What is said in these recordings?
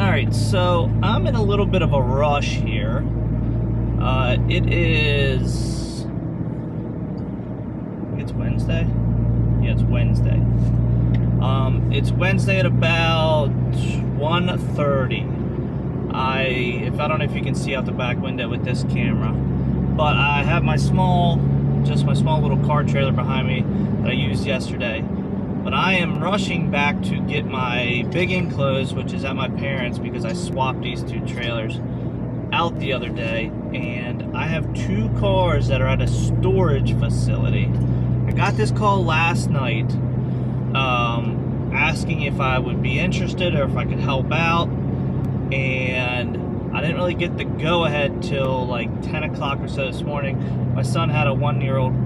Alright, so I'm in a little bit of a rush here. It's Wednesday? Yeah, it's Wednesday. It's Wednesday at about 1:30. I don't know if you can see out the back window with this camera, but I have my small little car trailer behind me that I used yesterday. But I am rushing back to get my big enclosed, which is at my parents' because I swapped these two trailers out the other day, and I have two cars that are at a storage facility. I got this call last night asking if I would be interested or if I could help out, and I didn't really get the go-ahead till like 10 o'clock or so this morning. My son had a 1-year-old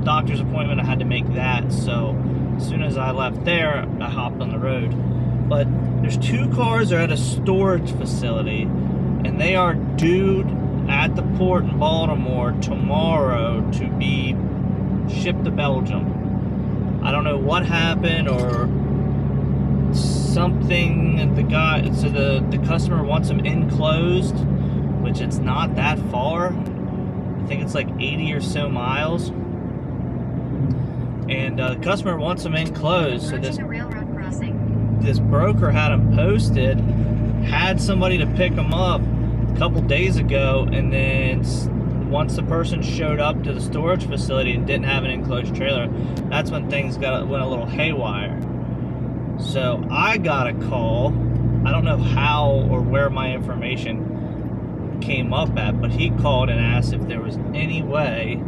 doctor's appointment. I had to make that, so as soon as I left there, I hopped on the road. But there's two cars that are at a storage facility, and they are due at the port in Baltimore tomorrow to be shipped to Belgium. I don't know what happened or something. The customer wants them enclosed, which it's not that far. I think it's like 80 or so miles. And the customer wants them enclosed, so this broker had them posted, had somebody to pick them up a couple days ago, and then once the person showed up to the storage facility and didn't have an enclosed trailer, that's when things went a little haywire. So I got a call. I don't know how or where my information came up at, but he called and asked if there was any way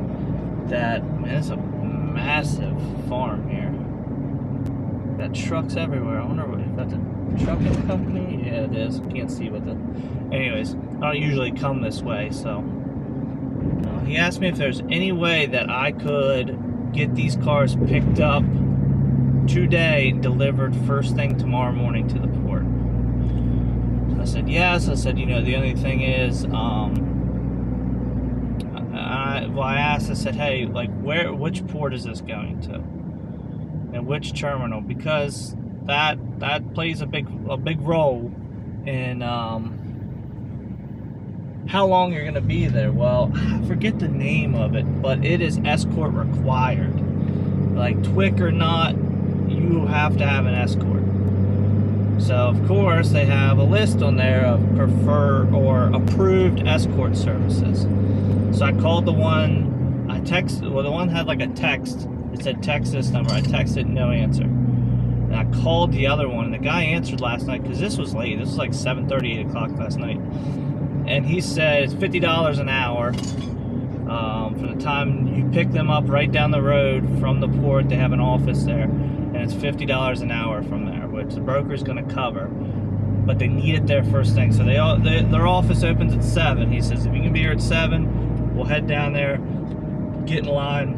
that, man, it's a massive farm here. Got trucks everywhere. I wonder if that's a trucking company. Yeah, it is. Can't see what the. Anyways, I don't usually come this way, so he asked me if there's any way that I could get these cars picked up today and delivered first thing tomorrow morning to the port. So I said yes. I said, the only thing is, I asked, I said, hey, like, which port is this going to? And which terminal? Because that plays a big role in how long you're going to be there. Well, I forget the name of it, but it is escort required. Like, TWIC or not, you have to have an escort. So, of course, they have a list on there of preferred or approved escort services. So I called the one, the one had like a text. It said text this number. I texted, no answer. And I called the other one, and the guy answered last night, because this was late. This was like 7:30, 8 o'clock last night. And he said it's $50 an hour for the time you pick them up right down the road from the port. They have an office there, and it's $50 an hour from there, which the broker's going to cover. But they need it there first thing. So their office opens at 7. He says, if you can be here at 7, we'll head down there, get in line.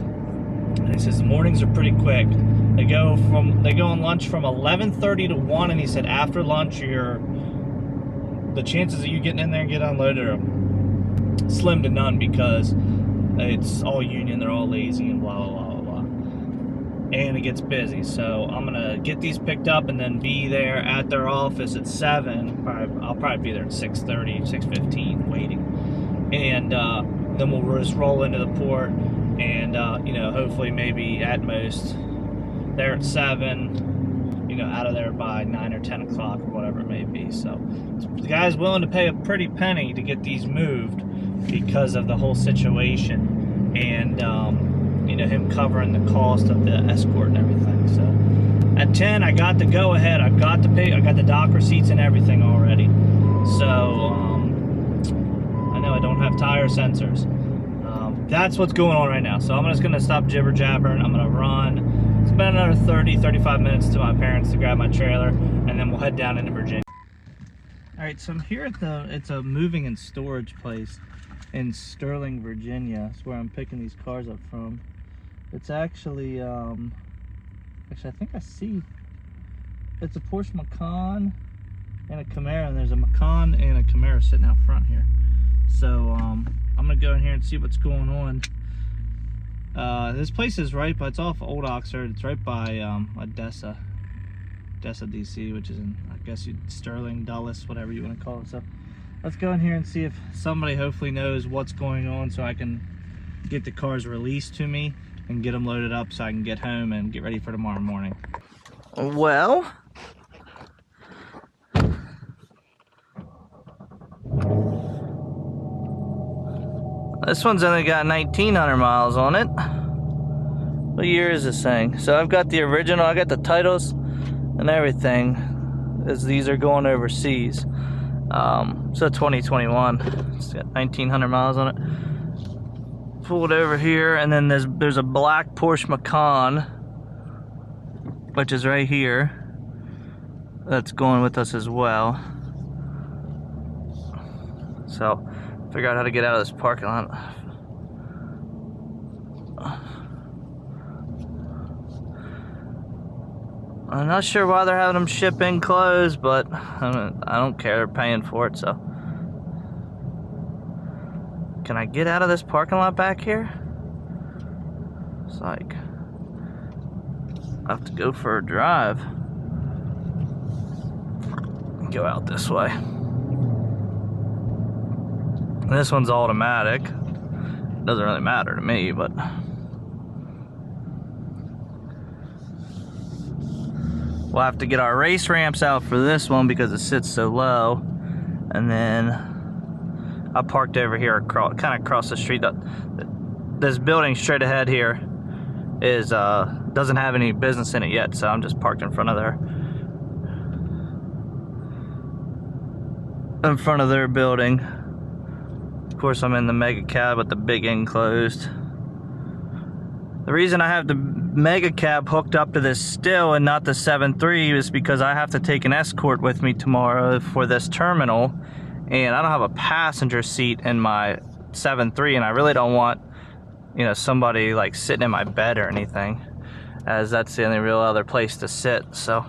And he says the mornings are pretty quick. They go on lunch from 11:30 to 1, and he said after lunch the chances of you getting in there and get unloaded are slim to none, because it's all union, they're all lazy and blah blah blah blah blah. And it gets busy. So I'm gonna get these picked up and then be there at their office at 7. I'll probably be there at 6:30, 6:15 waiting. And then we'll just roll into the port, and hopefully maybe at most there at 7, out of there by 9 or 10 o'clock or whatever it may be. So the guy's willing to pay a pretty penny to get these moved because of the whole situation, and him covering the cost of the escort and everything. So at 10, I got the go ahead. I got the dock receipts and everything already. So I know I don't have tire sensors. That's what's going on right now. So I'm just going to stop jibber jabbering. I'm going to run. It's about another 30-35 minutes to my parents to grab my trailer, and then we'll head down into Virginia. Alright, so I'm here at it's a moving and storage place in Sterling, Virginia. That's where I'm picking these cars up from. It's actually, I think I see, it's a Porsche Macan and a Camaro, and there's a Macan and a Camaro sitting out front here. So I'm gonna go in here and see what's going on. This place is right, but it's off Old Oxford. It's right by Odessa. Odessa, DC, which is in, I guess, Sterling, Dulles, whatever you want to call it. So let's go in here and see if somebody hopefully knows what's going on so I can get the cars released to me and get them loaded up so I can get home and get ready for tomorrow morning. Well, this one's only got 1,900 miles on it. What year is this thing? So I've got the original, I got the titles and everything, as these are going overseas. So 2021, it's got 1,900 miles on it. Pull it over here, and then there's a black Porsche Macan, which is right here, that's going with us as well. So figure out how to get out of this parking lot. I'm not sure why they're having them ship in closed, but I don't care, they're paying for it. So can I get out of this parking lot back here? It's like I have to go for a drive. Go out this way. This one's automatic. Doesn't really matter to me, but we'll have to get our race ramps out for this one because it sits so low. And then I parked over here, kind of across the street. This building straight ahead here is doesn't have any business in it yet, so I'm just parked in front of their building. Of course, I'm in the Megacab with the big enclosed. The reason I have the Megacab hooked up to this still and not the 7.3 is because I have to take an Escort with me tomorrow for this terminal, and I don't have a passenger seat in my 7.3, and I really don't want, you know, somebody like sitting in my bed or anything, as that's the only real other place to sit. So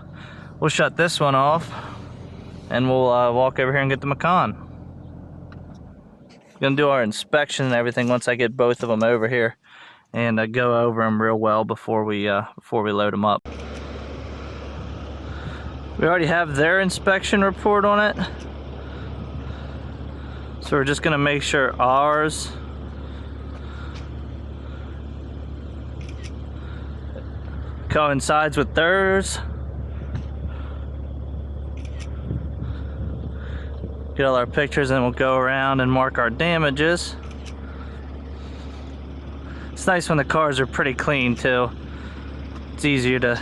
we'll shut this one off and we'll walk over here and get the Macan. Gonna do our inspection and everything once I get both of them over here, and go over them real well before we load them up. We already have their inspection report on it, so we're just gonna make sure ours coincides with theirs. Get all our pictures, and we'll go around and mark our damages. It's nice when the cars are pretty clean too. It's easier to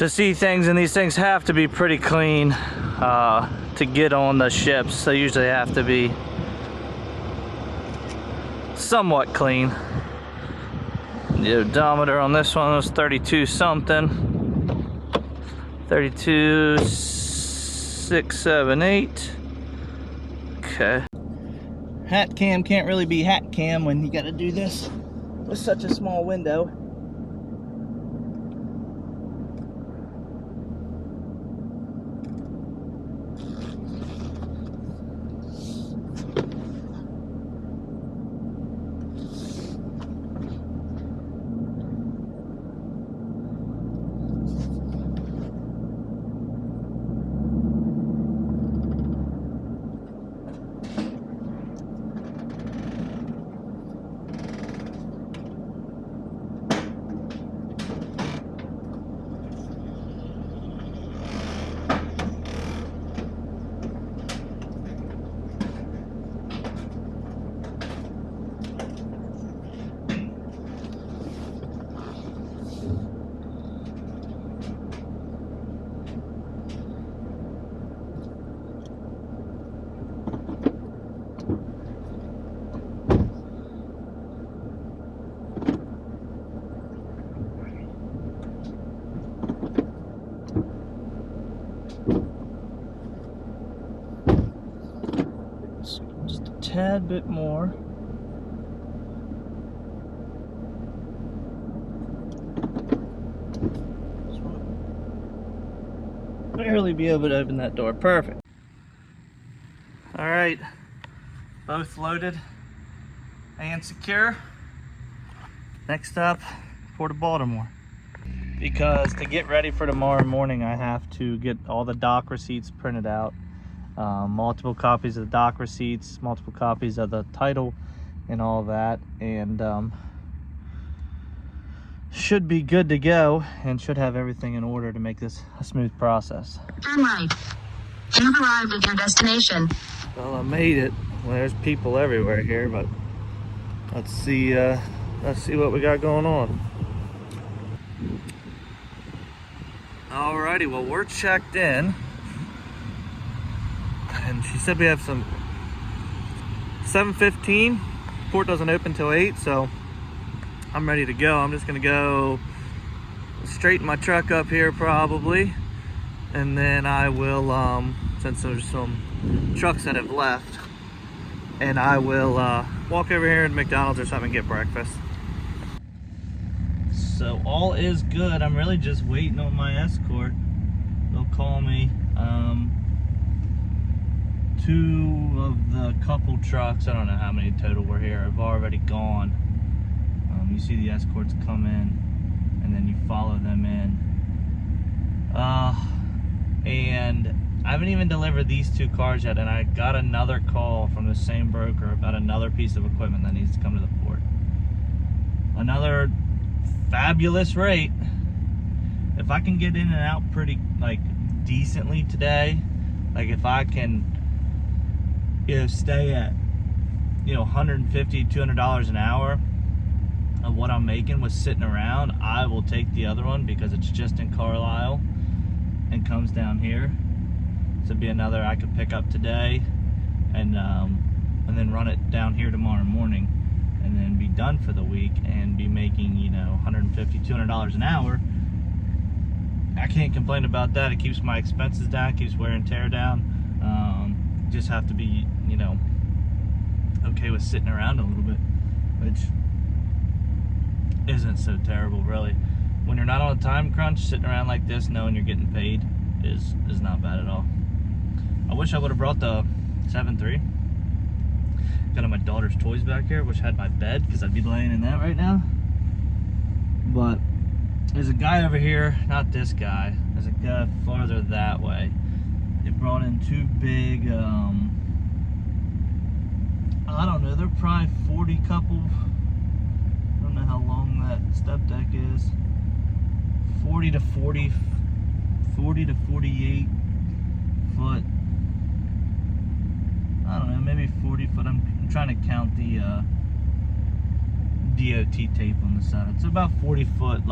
see things, and these things have to be pretty clean to get on the ships. They usually have to be somewhat clean. The odometer on this one was 32 something. 32,678. Okay. Hat cam can't really be hat cam when you gotta do this with such a small window. Just a tad bit more. Just want to barely be able to open that door. Perfect. All right, both loaded and secure. Next up, Port of Baltimore. because to get ready for tomorrow morning, I have to get all the dock receipts printed out. Multiple copies of the dock receipts, multiple copies of the title and all that, and should be good to go and should have everything in order to make this a smooth process. Turn right. You've arrived at your destination. Well, I made it. Well, there's people everywhere here, but let's see what we got going on. Alrighty, well, we're checked in, and she said we have some 7:15. Port doesn't open till 8, so I'm ready to go. I'm just gonna go straighten my truck up here probably, and then I will, since there's some trucks that have left, and I will walk over here to McDonald's or something and get breakfast. So all is good. I'm really just waiting on my escort. They'll call me. Two of the couple trucks, I don't know how many total were here, have already gone. You see the escorts come in and then you follow them in. And I haven't even delivered these two cars yet, and I got another call from the same broker about another piece of equipment that needs to come to the port. Another fabulous rate. If I can get in and out pretty decently today, if I can stay at $150, $200 an hour of what I'm making was sitting around, I will take the other one because it's just in Carlisle and comes down here. So it'd be another I could pick up today and then run it down here tomorrow morning, and then be done for the week and be making $150, $200 an hour. I can't complain about that. It keeps my expenses down, keeps wear and tear down. Just have to be okay with sitting around a little bit, which isn't so terrible really. When you're not on a time crunch, sitting around like this knowing you're getting paid is not bad at all. I wish I would have brought the 7.3. Got all my daughter's toys back here, which had my bed, because I'd be laying in that right now. But there's a guy over here, not this guy, there's a guy farther that way. They brought in two big, I don't know, they're probably 40 couple. I don't know how long that step deck is. 40 to 48 foot. I don't know, maybe 40 foot. I'm trying to count the DOT tape on the side. It's about 40 foot,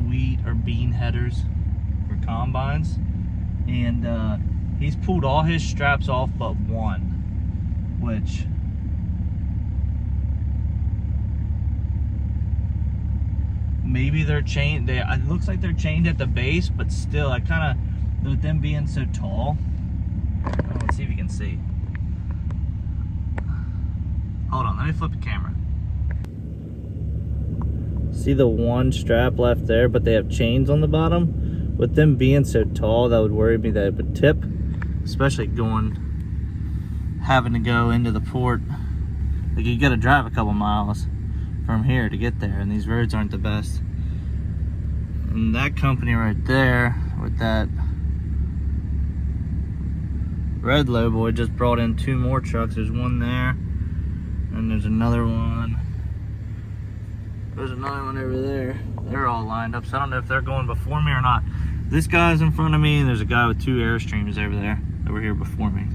wheat or bean headers for combines. And he's pulled all his straps off but one, which maybe they're chained. It looks like they're chained at the base, but still, I kind of, with them being so tall. Let's see if you can see. Hold on, let me flip the camera. See the one strap left there, but they have chains on the bottom. With them being so tall, that would worry me that it would tip, especially having to go into the port. You gotta drive a couple miles from here to get there, and these roads aren't the best. And that company right there with that red logo just brought in two more trucks. There's one there, and there's another one. There's another one over there. They're all lined up, so I don't know if they're going before me or not. This guy's in front of me, and there's a guy with two Airstreams over there that were here before me.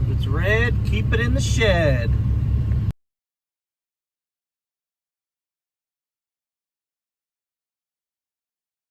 If it's red, keep it in the shed.